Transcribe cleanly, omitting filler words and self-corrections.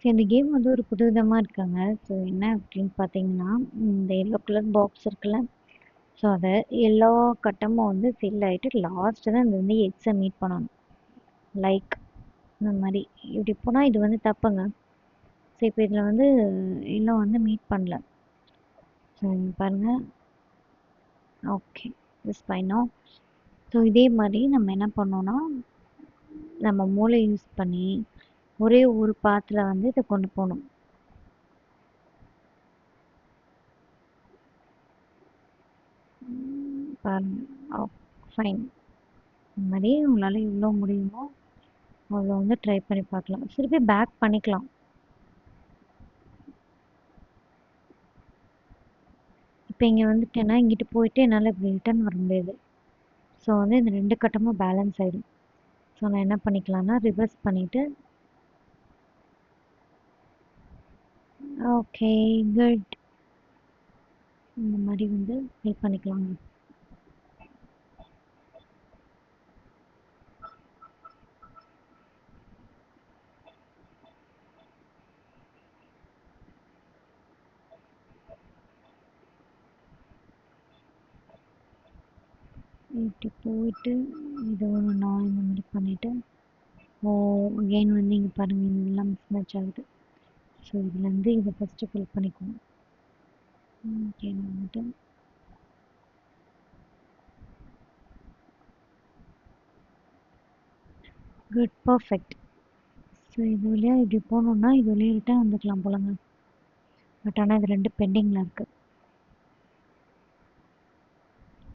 சரி இந்த கேம் வந்து ஒரு புதுவிதமா இருக்காங்க. ஸோ என்ன அப்படின்னு பார்த்தீங்கன்னா, இந்த எல்லோ கலர் பாக்ஸ் இருக்குல்ல, ஸோ அதை எல்லா கட்டமும் வந்து ஃபில் ஆகிட்டு லாஸ்ட்டு தான் இந்த வந்து எக்ஸை மீட் பண்ணணும். லைக் இந்த மாதிரி இப்படி போனால் இது வந்து தப்புங்க. ஸோ இப்போ இதில் வந்து எல்லாம் வந்து மீட் பண்ணல. ஸோ பாருங்கள். Okay, this ஃபைனோ. ஸோ இதே மாதிரி நம்ம என்ன பண்ணோம்னா, நம்ம மூளை யூஸ் பண்ணி ஒரே ஒரு பாத்தில் வந்து இதை கொண்டு போகணும். பாருங்க. ஓ, ஃபைன். இந்த மாதிரி உங்களால் எவ்வளோ முடியுமோ அவ்வளோ வந்து ட்ரை பண்ணி பார்க்கலாம். திருப்பி பேக் பண்ணிக்கலாம். இப்போ இங்கே வந்துட்டேன்னா இங்கிட்டு போயிட்டு என்னால் இப்படி ரிட்டர்ன் வர முடியாது. ஸோ வந்து இந்த 2 கட்டமும் பேலன்ஸ் ஆகிடும். ஸோ நான் என்ன பண்ணிக்கலாம்னா ரிவர்ஸ் பண்ணிவிட்டு ஓகே குட் இந்த மாதிரி வந்து ஹெல்ப் பண்ணிக்கலாங்க. இப்படி போயிட்டு இது ஒன்று நான் இந்த மாதிரி பண்ணிவிட்டு அகெயின் வந்து இங்கே பாருங்கள் இதெல்லாம் மிஸ் மேட்ச் ஆகுது. ஸோ இதுலேருந்து இதை ஃபஸ்ட்டு ஃபில் பண்ணிக்கணும். ஓகே நான் வந்துட்டு குட் பர்ஃபெக்ட். ஸோ இது வழியாக இப்படி போகணுன்னா இது வழியாக ரிட்டர்ன் வந்துக்கலாம் போலங்க. பட் ஆனால் இது 2 பெண்டிங்கில் இருக்குது.